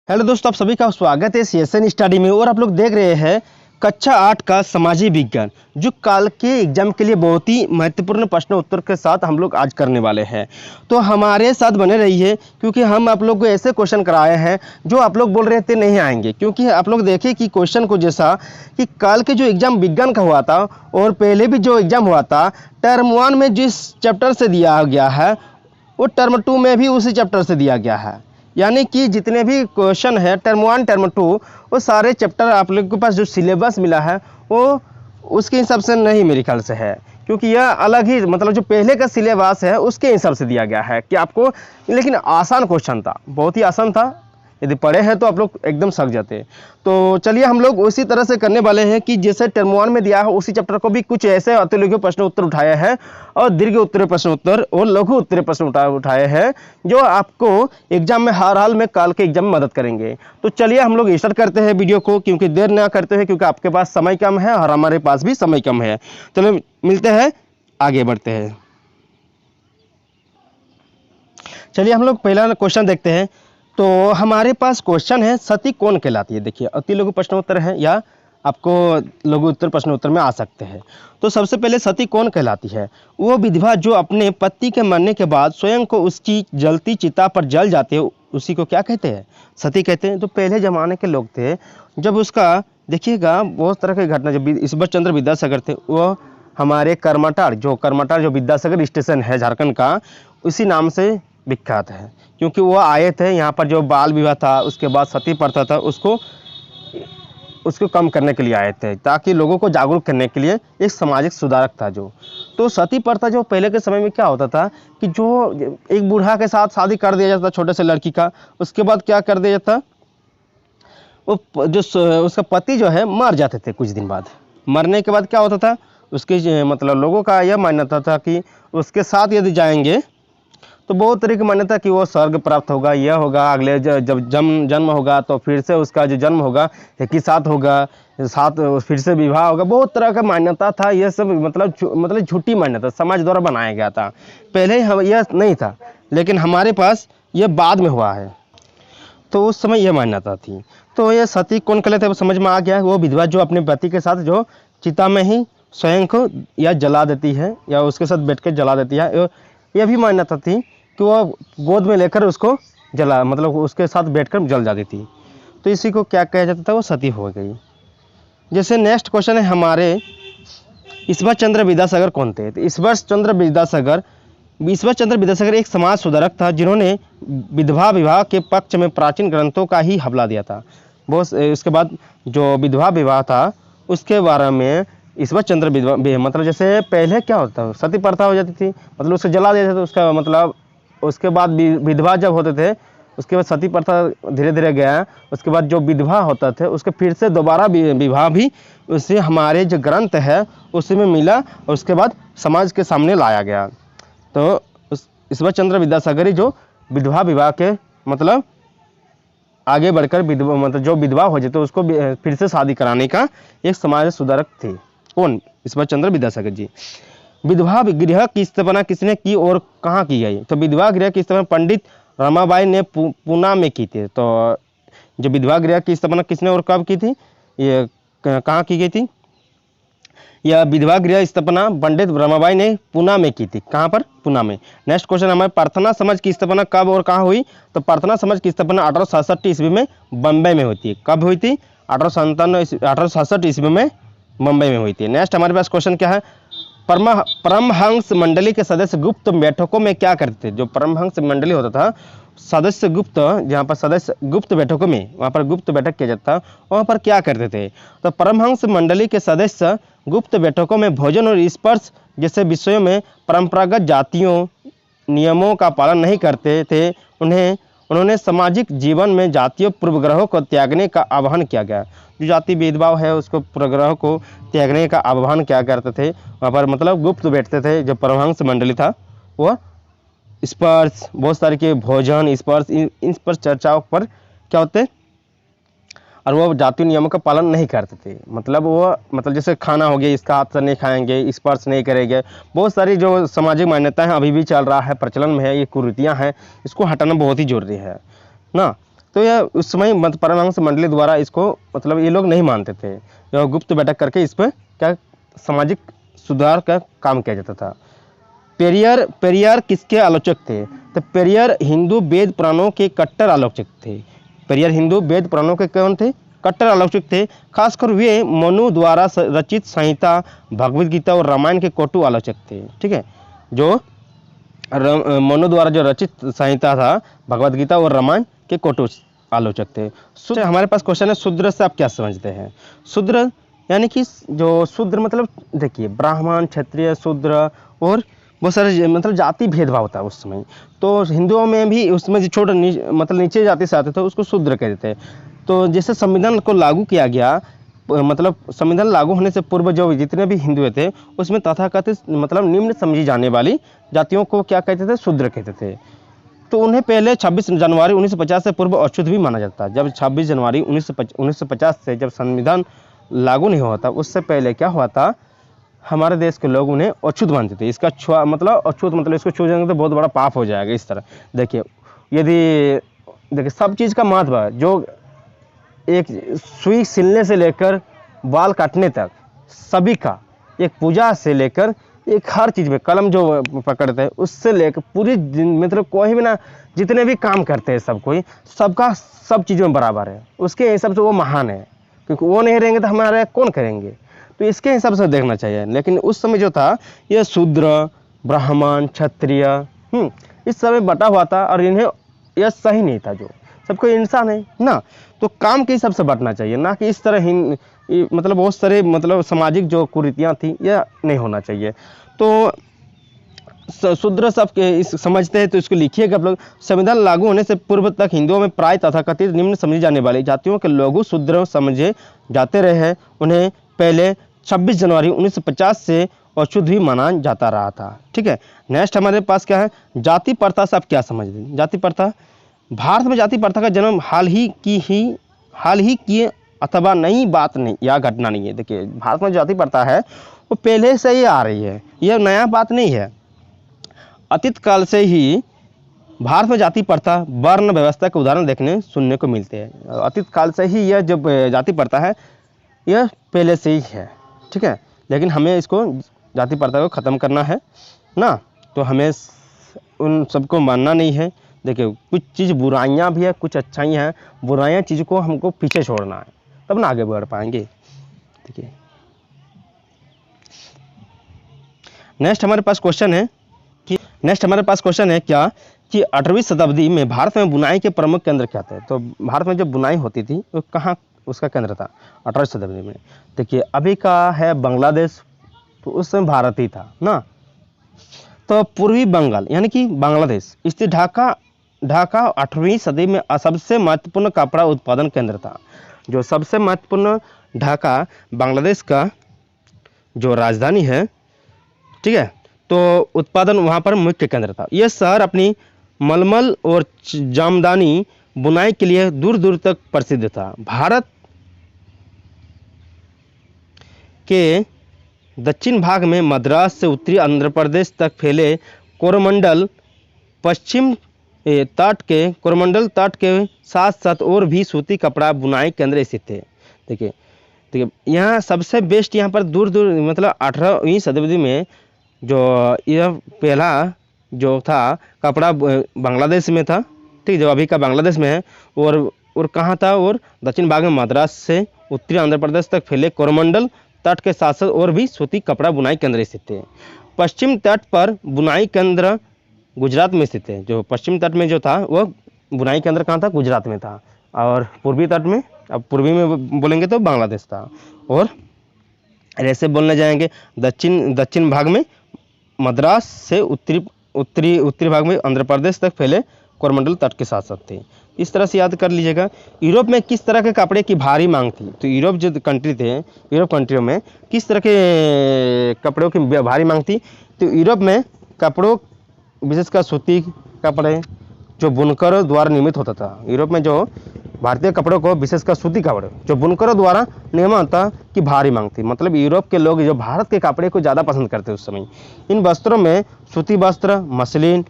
Hello दोस्तों, आप सभी का स्वागत है सीएसएन स्टडी में। और आप लोग देख रहे हैं कक्षा 8 का सामाजिक विज्ञान, जो कल के एग्जाम के लिए बहुत ही महत्वपूर्ण प्रश्न उत्तर के साथ हम लोग आज करने वाले हैं। तो हमारे साथ बने रहिए, क्योंकि हम आप लोग को ऐसे क्वेश्चन कराए हैं जो आप लोग बोल रहे थे नहीं आएंगे। क्योंकि आप लोग देखिए कि क्वेश्चन को जैसा कि कल के जो एग्जाम विज्ञान का हुआ था और पहले भी जो एग्जाम हुआ था, टर्म 1 में जिस चैप्टर से दिया गया है वो टर्म 2 में भी उसी चैप्टर से दिया गया है। यानी कि जितने भी क्वेश्चन है टर्म 1 टर्म 2 वो सारे चैप्टर आप लोग के पास जो सिलेबस मिला है वो उसके हिसाब से नहीं मेरे ख्याल से है। क्योंकि यह अलग ही मतलब जो पहले का सिलेबस है उसके हिसाब से दिया गया है कि आपको, लेकिन आसान क्वेश्चन था, बहुत ही आसान था। यदि पढ़े हैं तो आप लोग एकदम सक जाते। तो चलिए हम लोग उसी तरह से करने वाले हैं कि जैसे टर्म 1 में दिया है उसी चैप्टर को भी कुछ ऐसे अतिलघु प्रश्न उत्तर उठाए हैं और दीर्घ उत्तरीय प्रश्न उत्तर और लघु उत्तरीय प्रश्न उठाए हैं जो आपको एग्जाम में हर हाल में काल के एग्जाम में मदद करेंगे। तो चलिए हम लोग स्टार्ट करते हैं वीडियो को, क्योंकि देर ना करते हैं, क्योंकि आपके पास समय कम है और हमारे पास भी समय कम है। चलो मिलते हैं, आगे बढ़ते हैं। चलिए हम लोग पहला क्वेश्चन देखते हैं। तो हमारे पास क्वेश्चन है सती कौन कहलाती है। देखिए अति लघु प्रश्न उत्तर है या आपको लघु उत्तर प्रश्न उत्तर में आ सकते हैं। तो सबसे पहले सती कौन कहलाती है? वो विधवा जो अपने पति के मरने के बाद स्वयं को उसकी जलती चिता पर जल जाते हैं, उसी को क्या कहते हैं? सती कहते हैं। तो पहले जमाने के लोग थे, जब उसका देखिएगा बहुत तरह की घटना, जब ईश्वर चंद्र विद्यासागर थे, वो हमारे कर्मटार जो विद्यासागर स्टेशन है झारखंड का, उसी नाम से विख्यात है। क्योंकि वो आए थे यहाँ पर, जो बाल विवाह था उसके बाद सती प्रथा था उसको कम करने के लिए आए थे, ताकि लोगों को जागरूक करने के लिए, एक सामाजिक सुधारक था जो। तो सती प्रथा जो पहले के समय में क्या होता था कि जो एक बूढ़ा के साथ शादी कर दिया जाता छोटे से लड़की का, उसके बाद क्या कर दिया जाता, वो जो उसका पति जो है मर जाते थे। कुछ दिन बाद मरने के बाद क्या होता था, उसके मतलब लोगों का यह मान्यता था कि उसके साथ यदि जाएंगे तो बहुत तरह की मान्यता कि वो स्वर्ग प्राप्त होगा, यह होगा, अगले जब जन्म होगा तो फिर से उसका जो जन्म होगा एक ही साथ होगा, साथ फिर से विवाह होगा। बहुत तरह का मान्यता था। यह सब मतलब झूठी मान्यता समाज द्वारा बनाया गया था। पहले यह नहीं था, लेकिन हमारे पास यह बाद में हुआ है। तो उस समय यह मान्यता थी। तो यह सती कौन कहलाते हैं वो समझ में आ गया। वो विधवा जो अपने पति के साथ जो चिता में ही स्वयं को या जला देती है या उसके साथ बैठ कर जला देती है। यह भी मान्यता थी कि वो गोद में लेकर उसको जला, मतलब उसके साथ बैठकर जल जाती थी। तो इसी को क्या कहा जाता था, वो सती हो गई। जैसे नेक्स्ट क्वेश्चन है हमारे, ईश्वर चंद्र विद्यासागर कौन थे? तो ईश्वर चंद्र विद्यासागर एक समाज सुधारक था, जिन्होंने विधवा विवाह के पक्ष में प्राचीन ग्रंथों का ही हवाला दिया था। बहुत उसके बाद जो विधवा विवाह था उसके बारे में ईश्वर चंद्र विधवा, मतलब जैसे पहले क्या होता, सती प्रथा हो जाती थी, मतलब उसको जला देते थे, उसका मतलब उसके बाद विधवा जब होते थे उसके बाद सती प्रथा धीरे धीरे गया। उसके बाद जो विधवा होता थे उसके फिर से दोबारा विवाह भी उससे हमारे जो ग्रंथ है उसी में मिला और उसके बाद समाज के सामने लाया गया। तो ईश्वर चंद्र विद्यासागर जो विधवा विवाह के मतलब आगे बढ़कर विधवा, मतलब जो विधवा हो जाए तो उसको फिर से शादी कराने का एक समाज सुधारक थे। कौन? ईश्वर चंद्र विद्यासागर जी। विधवा गृह की स्थापना किसने की और कहाँ की गई? तो विधवा गृह की स्थापना पंडित रमाबाई ने पूना में की थी। तो जो विधवा गृह की स्थापना किसने और कब की थी, ये कहाँ की गई थी? यह विधवा गृह स्थापना पंडित रमाबाई ने पूना में की थी। कहाँ पर? पूना में। नेक्स्ट क्वेश्चन हमारे, प्रार्थना समाज की स्थापना कब और कहाँ हुई? तो प्रार्थना समाज की स्थापना 1867 ईस्वी में बम्बई में हुई थी। कब हुई थी? 1867 ईस्वी में मुंबई में हुई थी। नेक्स्ट हमारे पास क्वेश्चन क्या है, परमहंस मंडली के सदस्य गुप्त बैठकों में क्या करते थे? जो परमहंस मंडली होता था, सदस्य गुप्त, जहाँ पर सदस्य गुप्त बैठकों में, वहाँ पर गुप्त बैठक किया जाता था, वहाँ पर क्या करते थे? तो परमहंस मंडली के सदस्य गुप्त बैठकों में भोजन और स्पर्श जैसे विषयों में परंपरागत जातियों नियमों का पालन नहीं करते थे। उन्होंने सामाजिक जीवन में जातीय पूर्वग्रहों को त्यागने का आह्वान किया गया। जो जाति भेदभाव है उसको पूर्वग्रह को त्यागने का आह्वान क्या करते थे? वहाँ पर मतलब गुप्त बैठते थे। जो परमहंस मंडली था वह स्पर्श, बहुत सारे के भोजन स्पर्श, इन पर चर्चाओं पर क्या होते, और वो जातीय नियमों का पालन नहीं करते थे। मतलब जैसे खाना हो गया इसका हाथ से नहीं खाएंगे, स्पर्श नहीं करेंगे। बहुत सारी जो सामाजिक मान्यताएं अभी भी चल रहा है, प्रचलन में है, ये कुरीतियाँ हैं, इसको हटाना बहुत ही जरूरी है ना। तो यह उस समय परमहंस मंडली द्वारा इसको मतलब ये लोग नहीं मानते थे, यह गुप्त बैठक करके इस पर क्या सामाजिक सुधार का काम किया जाता था। पेरियार किसके आलोचक थे? तो पेरियार हिंदू वेद पुराणों के कट्टर आलोचक थे। पेरियार हिंदू वेद पुराणों के कौन थे? कट्टर आलोचक थे। खासकर वे मनु द्वारा रचित संहिता, भगवद गीता और रामायण के कटु आलोचक थे। ठीक है, जो मनु द्वारा जो रचित संहिता था, भगवद गीता और रामायण के कटु आलोचक थे। हमारे पास क्वेश्चन है, शूद्र से आप क्या समझते हैं? शूद्र यानी कि जो शूद्र मतलब देखिए ब्राह्मण, क्षत्रिय, शूद्र और बहुत सारे मतलब जाति भेदभाव था उस समय। तो हिंदुओं में भी उसमें जो छोटे मतलब नीचे जाति से आते थे उसको शूद्र कहते थे। तो जैसे संविधान को लागू किया गया, मतलब संविधान लागू होने से पूर्व जो जितने भी हिंदू थे उसमें तथाकथित मतलब निम्न समझी जाने वाली जातियों को क्या कहते थे? शूद्र कहते थे। तो उन्हें पहले 26 जनवरी 1950 से पूर्व अछूत भी माना जाता है। जब 26 जनवरी 1950 से जब संविधान लागू नहीं हुआ था, उससे पहले क्या हुआ था, हमारे देश के लोग उन्हें अछूत मानते थे। इसका छुआ मतलब अछूत मतलब इसको छू जाएंगे तो बहुत बड़ा पाप हो जाएगा। इस तरह देखिए, देखिए सब चीज़ का महत्व है, जो एक सुई सिलने से लेकर बाल काटने तक सभी का, एक पूजा से लेकर एक हर चीज़ में कलम जो पकड़ते हैं उससे लेकर पूरी मतलब कोई भी ना जितने भी काम करते हैं सब कोई, सबका सब चीज़ों में बराबर है। उसके हिसाब से वो महान है, क्योंकि वो नहीं रहेंगे तो हमारे कौन करेंगे, तो इसके हिसाब से देखना चाहिए। लेकिन उस समय जो था ये शूद्र, ब्राह्मण, क्षत्रिय इस समय बटा हुआ था और इन्हें यह सही नहीं था। जो सबको इंसान है ना, तो काम के हिसाब से बांटना चाहिए, ना कि इस तरह मतलब बहुत सारे मतलब सामाजिक जो कुरीतियाँ थी यह नहीं होना चाहिए। तो शूद्र सब के इस समझते हैं तो इसको लिखिएगा आप लोग। संविधान लागू होने से पूर्व तक हिंदुओं में प्राय तथाकथित निम्न समझी जाने वाली जातियों के लघु शूद्र समझे जाते रहे हैं। उन्हें पहले 26 जनवरी 1950 से अछूत भी माना जाता रहा था। ठीक है, नेक्स्ट हमारे पास क्या है, जाति प्रथा से आप क्या समझते हैं? जाति प्रथा, भारत में जाति प्रथा का जन्म हाल ही की अथवा नई बात नहीं या घटना नहीं है। देखिए भारत में जाति प्रथा है वो पहले से ही आ रही है, यह नया बात नहीं है। अतीत काल से ही भारत में जाति प्रथा, वर्ण व्यवस्था के उदाहरण देखने सुनने को मिलते हैं। अतीत काल से ही यह जो जाति प्रथा है यह पहले से ही है। ठीक है, लेकिन हमें इसको जाति प्रथा को ख़त्म करना है ना, तो हमें उन सबको मानना नहीं है। देखिए कुछ चीज़ बुराइयां भी है, कुछ अच्छाई हैं। बुराइयां चीज़ को हमको पीछे छोड़ना है, तब ना आगे बढ़ पाएंगे। देखिए नेक्स्ट हमारे पास क्वेश्चन है क्या कि 18वीं शताब्दी में भारत में बुनाई के प्रमुख केंद्र क्या थे? तो भारत में जो बुनाई होती थी वो कहाँ उसका केंद्र था 18वीं शताब्दी में? देखिए अभी का है बांग्लादेश, तो उस समय भारत ही था ना। तो पूर्वी बंगाल यानी कि बांग्लादेश स्थित ढाका 18वीं सदी में सबसे महत्वपूर्ण कपड़ा उत्पादन केंद्र था। जो सबसे महत्वपूर्ण ढाका बांग्लादेश का जो राजधानी है, ठीक है, तो उत्पादन वहाँ पर मुख्य केंद्र था। यह शहर अपनी मलमल और जामदानी बुनाई के लिए दूर दूर तक प्रसिद्ध था। भारत के दक्षिण भाग में मद्रास से उत्तरी आंध्र प्रदेश तक फैले कोरोमंडल पश्चिम कोरोमंडल तट के साथ साथ और भी सूती कपड़ा बुनाई केंद्र स्थित थे। देखिए यहाँ सबसे बेस्ट यहाँ पर दूर दूर मतलब 18वीं शताब्दी में जो यह पहला जो था कपड़ा बांग्लादेश में था। ठीक, जो अभी का बांग्लादेश में है, और कहाँ था, और दक्षिण भाग में मद्रास से उत्तरी आंध्र प्रदेश तक फैले कोरोमंडल तट के साथ साथ और भी सूती कपड़ा बुनाई केंद्र स्थित थे। पश्चिम तट पर बुनाई केंद्र गुजरात में स्थित है। जो पश्चिम तट में जो था वह बुनाई केंद्र कहाँ था? गुजरात में था। और पूर्वी तट में, अब पूर्वी में बोलेंगे तो बांग्लादेश था, और ऐसे बोलने जाएंगे दक्षिण भाग में मद्रास से उत्तरी भाग में आंध्र प्रदेश तक फैले कोरोमंडल तट के साथ साथ थे। इस तरह से याद कर लीजिएगा। यूरोप में किस तरह के कपड़े की भारी मांग थी? तो यूरोप जो कंट्री थे, यूरोप कंट्रियों में किस तरह के कपड़ों की भारी मांग थी? तो यूरोप में कपड़ों विशेषकर सूती कपड़े जो बुनकरों द्वारा निर्मित होता था। यूरोप में जो भारतीय कपड़ों को विशेषकर सूती कपड़े जो बुनकरों द्वारा निर्मित होता की भारी मांग थी। मतलब यूरोप के लोग जो भारत के कपड़े को ज़्यादा पसंद करते उस समय। इन वस्त्रों में सूती वस्त्र, मसलिन,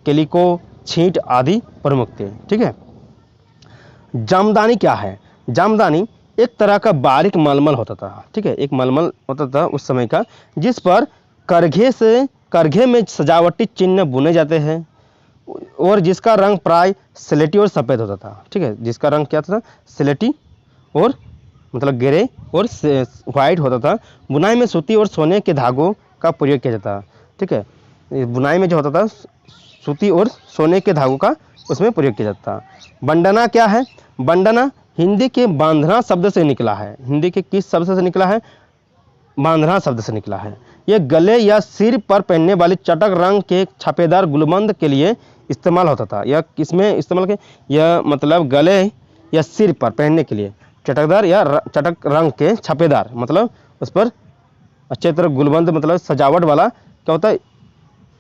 कैलिको, छींट आदि प्रमुख थे। ठीक है, जामदानी क्या है? जामदानी एक तरह का बारीक मलमल होता था, ठीक है, एक मलमल होता था उस समय का, जिस पर करघे में सजावटी चिन्ह बुने जाते हैं और जिसका रंग प्राय स्लेटी और सफ़ेद होता था, ठीक है, जिसका रंग क्या था? स्लेटी और मतलब ग्रे और वाइट होता था। बुनाई में सूती और सोने के धागों का प्रयोग किया जाता, ठीक है, बुनाई में जो होता था सूती और सोने के धागों का उसमें प्रयोग किया जाता। बंडना क्या है? बंडना हिंदी के बांधना शब्द से निकला है। हिंदी के किस शब्द से निकला है? बांधना शब्द से निकला है। यह गले या सिर पर पहनने वाली चटक रंग के छापेदार गुलबंद के लिए इस्तेमाल होता था। यह किसमें इस्तेमाल के? यह मतलब गले या सिर पर पहनने के लिए चटकदार या चटक रंग के छापेदार, मतलब उस पर अच्छे तरह गुलबंद मतलब सजावट वाला क्या होता है?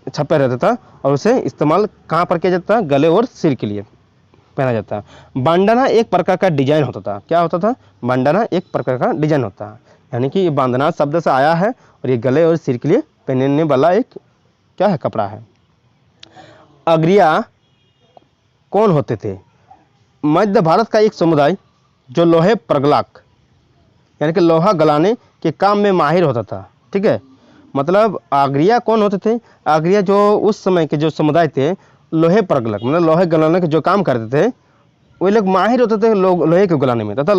छपे रहता था और उसे इस्तेमाल कहाँ पर किया जाता था? गले और सिर के लिए पहना जाता है। बांडना एक प्रकार का डिजाइन होता था। क्या होता था? बांडना एक प्रकार का डिजाइन होता है, यानी कि ये बांधना शब्द से आया है और ये गले और सिर के लिए पहनने वाला एक क्या है? कपड़ा है। अग्रिया कौन होते थे? मध्य भारत का एक समुदाय जो लोहे प्रगलाक यानी कि लोहा गलाने के काम में माहिर होता था, ठीक है। मतलब आग्रिया कौन होते थे? आग्रिया जो उस समय के जो समुदाय थे लोहे प्रगलक मतलब लोहे गलाने के जो काम करते थे वो लोग माहिर होते थे लोहे के गलाने में, तथा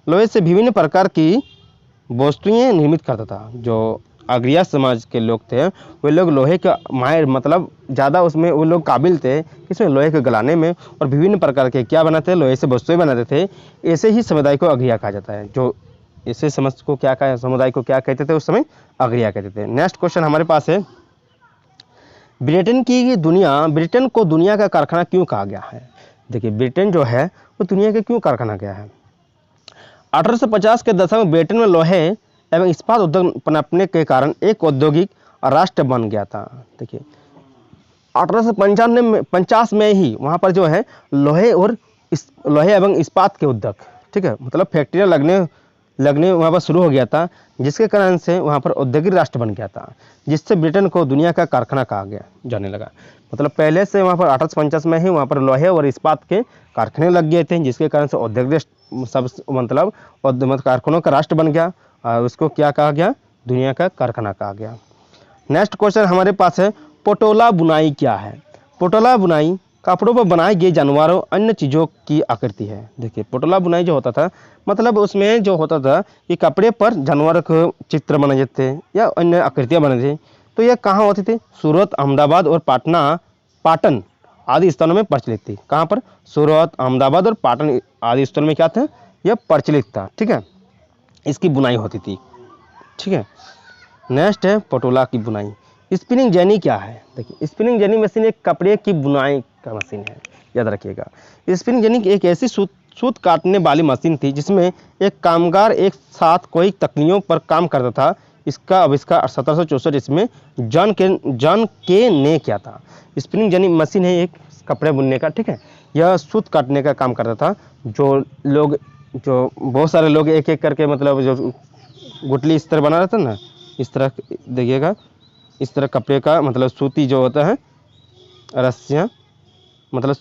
लोहे से विभिन्न प्रकार की वस्तुएं निर्मित करता था। जो आग्रिया समाज के लोग थे वे लोग लोहे का माहिर मतलब ज़्यादा उसमें वो लोग काबिल थे किसमें? लोहे के गलाने में, और विभिन्न प्रकार के क्या बनाते थे? लोहे से वस्तुएं बनाते थे। ऐसे ही समुदाय को अग्रिया कहा जाता है। जो ऐसे समाज को क्या कहा, समुदाय को क्या कहते थे उस समय? अग्रिया कहते थे। नेक्स्ट क्वेश्चन हमारे पास है, ब्रिटेन को दुनिया का कारखाना क्यों कहा गया है? देखिए ब्रिटेन जो है वो दुनिया का क्यों कारखाना गया है? 1850 के दशक में ब्रिटेन में लोहे एवं इस्पात उद्योग पनपने के कारण एक औद्योगिक राष्ट्र बन गया था। देखिए 1850 में ही वहाँ पर जो है लोहे एवं इस्पात के उद्योग, ठीक है, मतलब फैक्ट्रियाँ लगने वहाँ पर शुरू हो गया था, जिसके कारण से वहाँ पर औद्योगिक राष्ट्र बन गया था, जिससे ब्रिटेन को दुनिया का कारखाना कहा गया जाने लगा। मतलब पहले से वहाँ पर 1850 में ही वहाँ पर लोहे और इस्पात के कारखाने लग गए थे, जिसके कारण से औद्योगिक सब मतलब कारखानों का राष्ट्र बन गया और उसको क्या कहा गया? दुनिया का कारखाना कहा गया। नेक्स्ट क्वेश्चन हमारे पास है, पटोला बुनाई क्या है? पटोला बुनाई कपड़ों पर बनाई गई जानवरों अन्य चीज़ों की आकृति है। देखिए पटोला बुनाई जो होता था मतलब उसमें जो होता था कि कपड़े पर जानवर को चित्र बनाए जाते थे या अन्य आकृतियाँ बने थे। तो यह कहाँ होती थी? सूरत, अहमदाबाद और पाटन आदि स्थानों में प्रचलित थी। कहाँ पर? सूरत, अहमदाबाद और पाटन आदि स्थानों में क्या था? यह प्रचलित था, ठीक है, इसकी बुनाई होती थी, ठीक है। नेक्स्ट है पटोला की बुनाई। स्पिनिंग जेनी क्या है? देखिए स्पिनिंग जेनी मशीन एक कपड़े की बुनाई का मशीन है, याद रखिएगा। स्पिनिंग जेनी एक ऐसी सूत काटने वाली मशीन थी जिसमें एक कामगार एक साथ कई तकनीकों पर काम करता था। इसका आविष्कार 1764 इसमें जॉन के ने किया था। स्पिनिंग जेनी मशीन है एक कपड़े बुनने का, ठीक है, यह सूत काटने का काम करता था। जो बहुत सारे लोग एक एक करके मतलब जो गुटली इस तरह बना रहता है ना, इस तरह देखिएगा, इस तरह कपड़े का मतलब सूती जो होता है रस्सियाँ मतलब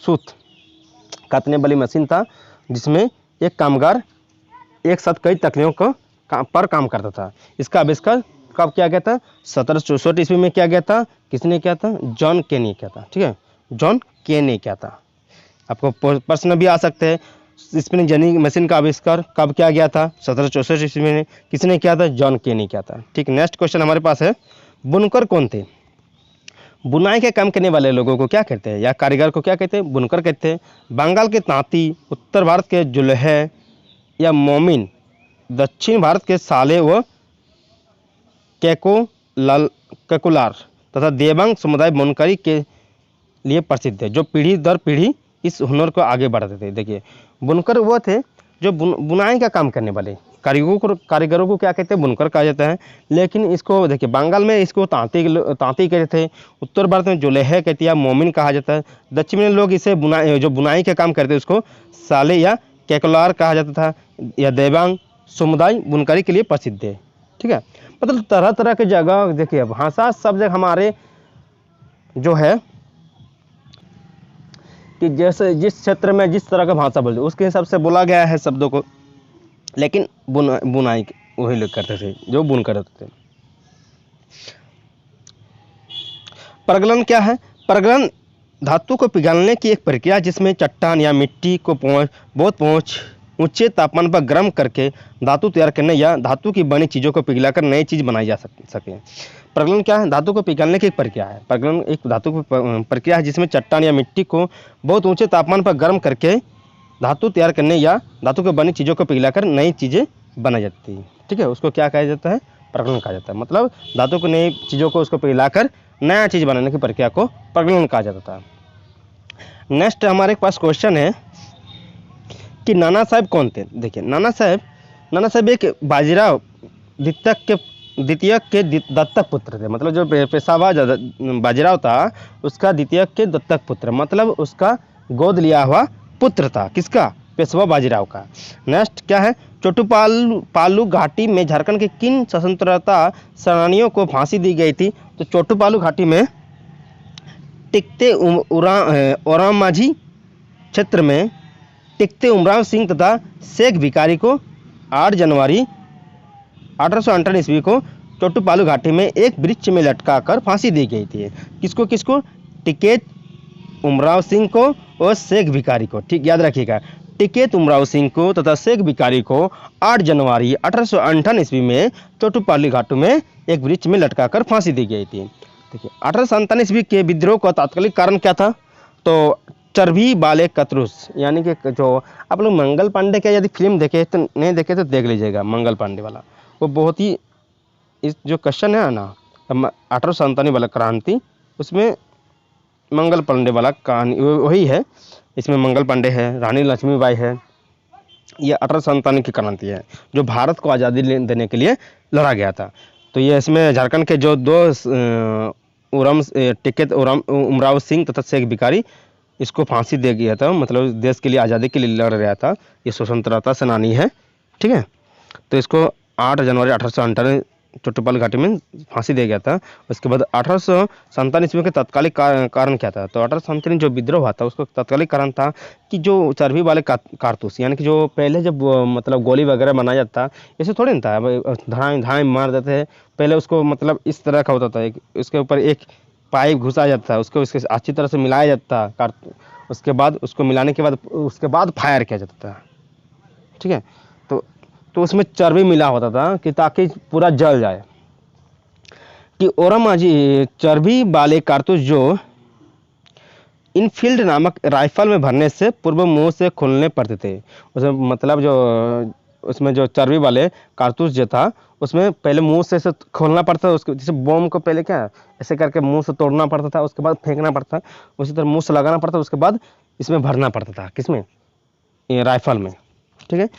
सूत काटने वाली मशीन था, जिसमें एक कामगार एक साथ कई तकनीकों पर काम करता था। इसका आविष्कार कब किया गया था? 1764 ईस्वी में किया गया था। किसने किया था? जॉन के ने किया था, ठीक है, जॉन के ने किया था। आपको प्रश्न भी आ सकते हैं, स्पिनिंग जेनी मशीन का आविष्कार कब किया गया था? 1764 ईस्वी में। किसने किया था? जॉन के ने किया था, ठीक। नेक्स्ट क्वेश्चन हमारे पास है, बुनकर कौन थे? बुनाई के काम करने वाले लोगों को क्या कहते हैं या कारीगर को क्या कहते हैं? बुनकर कहते हैं। बंगाल के तांती, उत्तर भारत के जुल्हे या मोमिन, दक्षिण भारत के साले व केकुलार तथा देवांग समुदाय बुनकरी के लिए प्रसिद्ध है, जो पीढ़ी दर पीढ़ी इस हुनर को आगे बढ़ाते थे। देखिए बुनकर वो थे जो बुनाई का काम करने वाले। कारीगरों को क्या कहते हैं? बुनकर कहा जाता है। लेकिन इसको देखिए बंगाल में इसको तांती कहते थे, उत्तर भारत में जुलेहे कहते हैं, मोमिन कहा जाता है। दक्षिण में लोग इसे बुनाई का काम करते हैं उसको साले या केकुलार कहा जाता था, या देवांग समुदाय बुनकरी के लिए प्रसिद्ध है, ठीक है। मतलब तरह तरह की जगह देखिए भाषा सब जगह हमारे जो है कि जैसे जिस क्षेत्र में जिस तरह का भाषा बोलते उसके हिसाब से बोला गया है शब्दों को, लेकिन बुनाई वही लोग करते थे जो बुन कर होते थे। परगलन क्या है? परगलन धातु को पिघलने की एक प्रक्रिया जिसमें चट्टान या मिट्टी को बहुत ऊंचे तापमान पर गर्म करके धातु तैयार करने या धातु की बनी चीज़ों को पिघलाकर नई चीज़ बनाई जा सके। परगलन क्या है? धातु को पिघलने की एक प्रक्रिया है। परगलन एक धातु की प्रक्रिया है जिसमें चट्टान या मिट्टी को बहुत ऊंचे तापमान पर गर्म करके धातु तैयार करने या धातु की बनी चीज़ों को पिघलाकर नई चीज़ें बनाई जाती है। ठीक है, उसको क्या कहा जाता है? परगलन कहा जाता है। मतलब धातु को नई चीज़ों को उसको पिघलाकर नया चीज़ बनाने की प्रक्रिया को परगलन कहा जाता था। नेक्स्ट हमारे पास क्वेश्चन है कि नाना साहेब कौन थे? देखिए, नाना साहेब एक बाजीराव द्वितीय के दत्तक पुत्र थे। मतलब जो पेशवा बाजीराव था उसका द्वितीय के दत्तक पुत्र, मतलब उसका गोद लिया हुआ पुत्र था। किसका? पेशवा बाजीराव का। नेक्स्ट क्या है? चोटुपालू घाटी में झारखंड के किन स्वतंत्रता सेनानियों को फांसी दी गई थी? तो चोटुपालू घाटी में टिकते ओराम माझी क्षेत्र में टिकते उमराव सिंह तथा शेख भिखारी को 8 जनवरी 1858 ईस्वी को चोटुपालू घाटी में एक वृक्ष में लटकाकर फांसी दी गई थी। किसको? टिकैत उमराव सिंह को और शेख भिखारी को। ठीक, याद रखिएगा, टिकैत उमराव सिंह को तथा शेख भिखारी को 8 जनवरी 1858 ईस्वी में चोटुपालू घाटी में एक वृक्ष में लटकाकर फांसी दी गई थी। देखिए, 1857 ईस्वी के विद्रोह का तात्कालिक कारण क्या था? तो चर्बी वाले कतरुस, यानी कि जो आप लोग मंगल पांडे का यदि फिल्म देखे तो नहीं देखे तो देख लीजिएगा, मंगल पांडे वाला। वो बहुत ही इस जो क्वेश्चन है ना 1857 वाला क्रांति, उसमें मंगल पांडे वाला कहानी वही है। इसमें मंगल पांडे है, रानी लक्ष्मीबाई है। ये 1857 की क्रांति है जो भारत को आज़ादी देने के लिए लड़ा गया था। तो ये इसमें झारखंड के जो दो टिकैत उमराव सिंह तथा शेख भिखारी इसको फांसी दे गया था। मतलब देश के लिए आज़ादी के लिए लड़ रहा था, ये स्वतंत्रता सेनानी है। ठीक है, तो इसको 8 जनवरी 1858 चोटुपालू घाटी में फांसी दे गया था। उसके बाद 1857 ईस्वी के तत्कालिक कारण क्या था? तो 1857 जो विद्रोह हुआ था उसका तत्कालिक कारण था कि जो चर्बी वाले कारतूस, यानी कि जो पहले जब मतलब गोली वगैरह बनाया जाता ऐसे थोड़ी ना था, धाए धाए मार देते हैं। पहले उसको मतलब इस तरह का होता था, उसके ऊपर एक पाइप घुसा जाता है, उसको इसके अच्छी तरह से मिलाया जाता है, उसके बाद उसको मिलाने के बाद उसके बाद फायर किया जाता था। ठीक है, तो उसमें चर्बी मिला होता था कि ताकि पूरा जल जाए। कि ओरामाजी चर्बी वाले कारतूस जो इनफील्ड नामक राइफल में भरने से पूर्व मुंह से खोलने पड़ते थे। उसमें मतलब जो उसमें जो चर्बी वाले कारतूस जो था उसमें पहले मुंह से खोलना पड़ता था। उसको जैसे बम को पहले क्या ऐसे करके मुंह से तोड़ना पड़ता था, उसके बाद फेंकना पड़ता, उसी तरह मुंह से लगाना पड़ता, उसके बाद इसमें भरना पड़ता था। किसमें? ये राइफल में। ठीक है,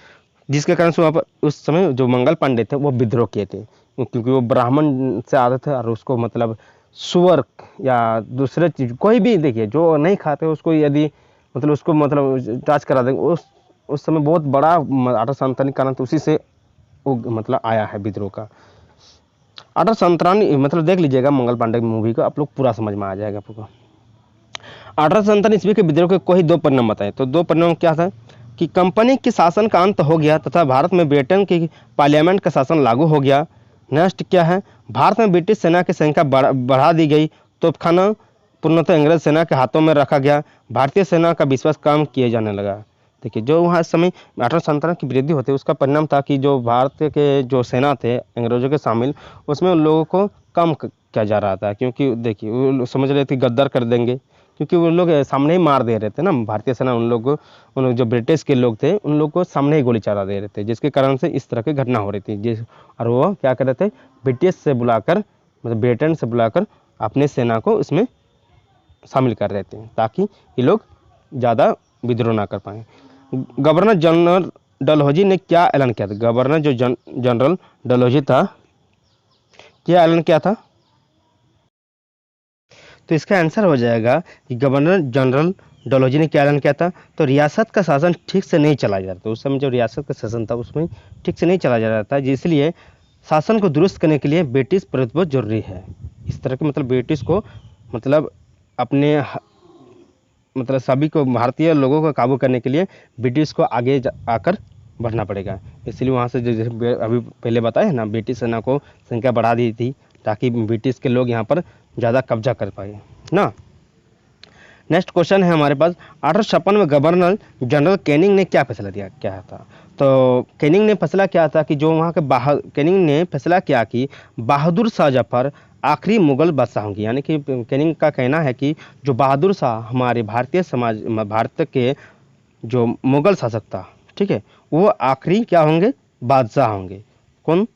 जिसके कारण से वहाँ पर उस समय जो मंगल पांडे थे वो विद्रोह किए थे, क्योंकि वो ब्राह्मण से आते थे और उसको मतलब सुअर या दूसरे चीज़ कोई भी देखिए जो नहीं खाते उसको यदि मतलब उसको मतलब जांच करा देंगे। उस समय बहुत बड़ा 1857 कारण उसी से वो मतलब आया है विद्रोह का। 1857 मतलब देख लीजिएगा मंगल पांडे की मूवी को, आप लोग पूरा समझ में आ जाएगा आपको। 1857 ईस्वी के विद्रोह के कोई 2 परिणाम बताए। तो 2 परिणाम क्या था? कि कंपनी के शासन का अंत हो गया तथा भारत में ब्रिटेन की पार्लियामेंट का शासन लागू हो गया। नेक्स्ट क्या है? भारत में ब्रिटिश सेना की संख्या बढ़ा दी गई, तोपखाना पूर्णतः अंग्रेज सेना के हाथों में रखा गया, भारतीय सेना का विश्वास कम किए जाने लगा। देखिए, जो वहाँ समय 1857 की वृद्धि होती है उसका परिणाम था कि जो भारत के जो सेना थे अंग्रेजों के शामिल, उसमें उन लोगों को कम किया जा रहा था, क्योंकि देखिए वो समझ रहे थे गद्दार कर देंगे, क्योंकि वो लोग सामने ही मार दे रहे थे ना। भारतीय सेना उन लोग जो ब्रिटिश के लोग थे उन लोग को सामने ही गोली चला दे रहे थे, जिसके कारण से इस तरह की घटना हो रही थी। और वो क्या कर रहे थे? ब्रिटिश से बुलाकर मतलब ब्रिटेन से बुलाकर अपने सेना को इसमें शामिल कर रहे थे ताकि ये लोग ज़्यादा विद्रोह ना कर पाए। गवर्नर जनरल डलहौजी ने क्या ऐलान किया था? गवर्नर जो जनरल डलहौजी था क्या ऐलान किया था? तो इसका आंसर हो जाएगा कि गवर्नर जनरल डलहौजी ने क्या ऐलान किया था? तो रियासत का शासन ठीक से नहीं चला जा रहा था। उस समय जो रियासत का शासन था उसमें ठीक से नहीं चला जा रहा था, इसलिए शासन को दुरुस्त करने के लिए ब्रिटिश प्रभुत्व जरूरी है। इस तरह के मतलब ब्रिटिश को मतलब अपने मतलब सभी को, भारतीय लोगों को काबू करने के लिए ब्रिटिश को आगे आकर बढ़ना पड़ेगा। इसलिए वहाँ से जैसे अभी पहले बताया ना, ब्रिटिश सेना को संख्या बढ़ा दी थी ताकि ब्रिटिश के लोग यहाँ पर ज़्यादा कब्जा कर पाए ना। नेक्स्ट क्वेश्चन है हमारे पास, 1856 में गवर्नर जनरल कैनिंग ने क्या फैसला क्या था। तो कैनिंग ने फैसला किया था कि जो वहाँ के कैनिंग ने फैसला किया कि बहादुर शाह जफर आखिरी मुगल बादशाह होंगे। यानी कि कैनिंग का कहना है कि जो बहादुर शाह हमारे भारतीय समाज, भारत के जो मुगल शासक था, ठीक है, वो आखिरी क्या होंगे, बादशाह होंगे। कौन,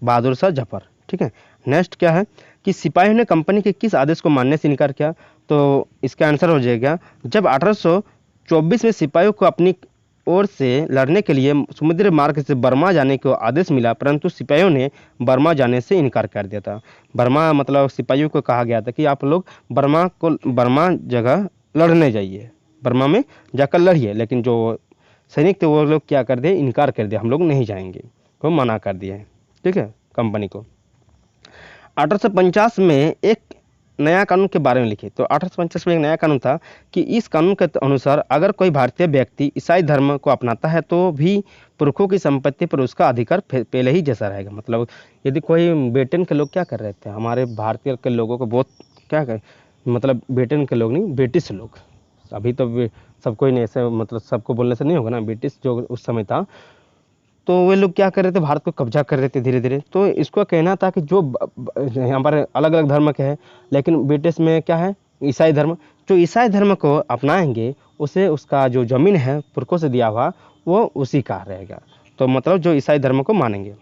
बहादुर शाह जफर, ठीक है। नेक्स्ट क्या है कि सिपाहियों ने कंपनी के किस आदेश को मानने से इनकार किया। तो इसका आंसर हो जाएगा, जब 1824 में सिपाहियों को अपनी ओर से लड़ने के लिए समुद्री मार्ग से बर्मा जाने को आदेश मिला, परंतु सिपाहियों ने बर्मा जाने से इनकार कर दिया था। बर्मा मतलब सिपाहियों को कहा गया था कि आप लोग बर्मा जगह लड़ने जाइए, बर्मा में जाकर लड़िए, लेकिन जो सैनिक थे वो लोग क्या कर दिए, इनकार कर दिया, हम लोग नहीं जाएंगे, को मना कर दिया है, ठीक है, कंपनी को। 1850 में एक नया कानून के बारे में लिखे। तो 1850 में एक नया कानून था कि इस कानून के अनुसार अगर कोई भारतीय व्यक्ति ईसाई धर्म को अपनाता है तो भी पुरखों की संपत्ति पर उसका अधिकार पहले ही जैसा रहेगा। मतलब यदि कोई ब्रिटेन के लोग क्या कर रहे थे, हमारे भारतीय के लोगों को बहुत क्या कर, मतलब ब्रिटेन के लोग नहीं, ब्रिटिश लोग, अभी तो सबको ही नहीं ऐसे, मतलब सबको बोलने से नहीं होगा ना, ब्रिटिश जो उस समय था, तो वे लोग क्या कर रहे थे, भारत को कब्जा कर रहे थे धीरे धीरे। तो इसको कहना था कि जो यहाँ पर अलग अलग धर्म के हैं, लेकिन ब्रिटिश में क्या है, ईसाई धर्म, जो ईसाई धर्म को अपनाएंगे उसे उसका जो ज़मीन है पुरखों से दिया हुआ वो उसी का रहेगा। तो मतलब जो ईसाई धर्म को मानेंगे।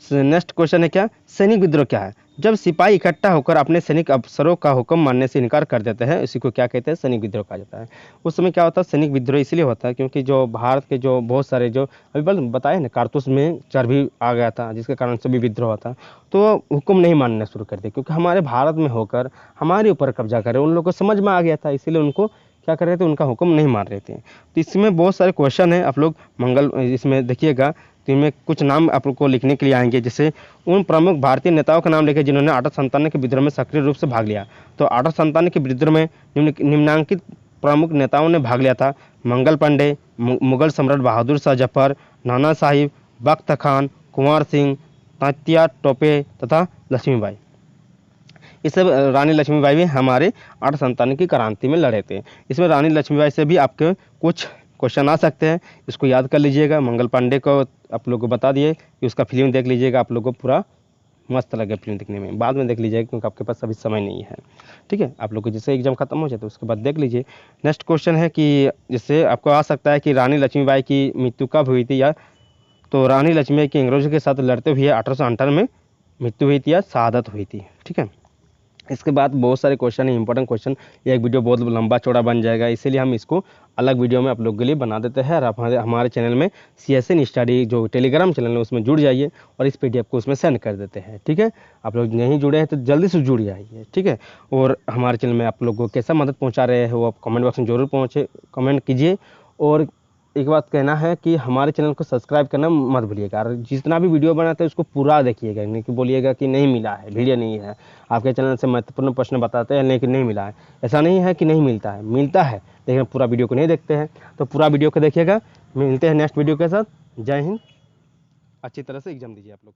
नेक्स्ट क्वेश्चन है क्या, सैनिक विद्रोह क्या है। जब सिपाही इकट्ठा होकर अपने सैनिक अफसरों का हुक्म मानने से इनकार कर देते हैं, इसी को क्या कहते हैं, सैनिक विद्रोह कहा जाता है। उस समय क्या होता है, सैनिक विद्रोह इसलिए होता है क्योंकि जो भारत के जो बहुत सारे जो अभी बताए ना, कारतूस में चर्बी आ गया था, जिसके कारण सभी विद्रोह होता, तो हुक्म नहीं मानना शुरू कर दिया, क्योंकि हमारे भारत में होकर हमारे ऊपर कब्जा करे, उन लोगों को समझ में आ गया था, इसीलिए उनको क्या कर रहे थे, उनका हुक्म नहीं मान रहे थे। तो इसमें बहुत सारे क्वेश्चन हैं, आप लोग इसमें देखिएगा, तो इनमें कुछ नाम आपको लिखने के लिए आएंगे, जैसे उन प्रमुख भारतीय नेताओं का नाम लिखे जिन्होंने 1857 के विद्रोह में सक्रिय रूप से भाग लिया। तो 1857 के विद्रोह में निम्नांकित प्रमुख नेताओं ने भाग लिया था, मंगल पांडे, मुगल सम्राट बहादुर शाह जफर, नाना साहिब, बख्त खान, कुंवर सिंह, तात्या टोपे तथा लक्ष्मीबाई। इस सब रानी लक्ष्मीबाई भी हमारे 1857 की क्रांति में लड़े थे। इसमें रानी लक्ष्मीबाई से भी आपके कुछ क्वेश्चन आ सकते हैं, इसको याद कर लीजिएगा। मंगल पांडे को आप लोगों को बता दिए कि उसका फिल्म देख लीजिएगा, आप लोगों को पूरा मस्त लगे फिल्म देखने में, बाद में देख लीजिएगा क्योंकि आपके पास अभी समय नहीं है, ठीक है। आप लोग को जैसे एग्जाम खत्म हो जाए तो उसके बाद देख लीजिए। नेक्स्ट क्वेश्चन है कि जिससे आपको आ सकता है कि रानी लक्ष्मीबाई की मृत्यु कब हुई थी, या तो रानी लक्ष्मीबाई की अंग्रेजों के साथ लड़ते हुए 1858 में मृत्यु हुई थी या शहादत हुई थी, ठीक है। इसके बाद बहुत सारे क्वेश्चन है, इंपॉर्टेंट क्वेश्चन, ये एक वीडियो बहुत लंबा चौड़ा बन जाएगा, इसीलिए हम इसको अलग वीडियो में आप लोगों के लिए बना देते हैं। और आप हमारे चैनल में CSN स्टडी जो टेलीग्राम चैनल है उसमें जुड़ जाइए और इस PDF को उसमें सेंड कर देते हैं, ठीक है। आप लोग नहीं जुड़े हैं तो जल्दी से जुड़ जाइए, ठीक है। और हमारे चैनल में आप लोगों को कैसा मदद पहुँचा रहे हैं वो आप कमेंट बॉक्स में जरूर कमेंट कीजिए। और एक बात कहना है कि हमारे चैनल को सब्सक्राइब करना मत भूलिएगा, और जितना भी वीडियो बनाते हैं उसको पूरा देखिएगा, नहीं कि बोलिएगा कि नहीं मिला है, वीडियो नहीं है, आपके चैनल से महत्वपूर्ण प्रश्न बताते हैं लेकिन नहीं मिला है। ऐसा नहीं है कि नहीं मिलता है, मिलता है, लेकिन पूरा वीडियो को नहीं देखते हैं। तो पूरा वीडियो को देखिएगा। मिलते हैं नेक्स्ट वीडियो के साथ। जय हिंद, अच्छी तरह से एग्जाम दीजिए आप लोग।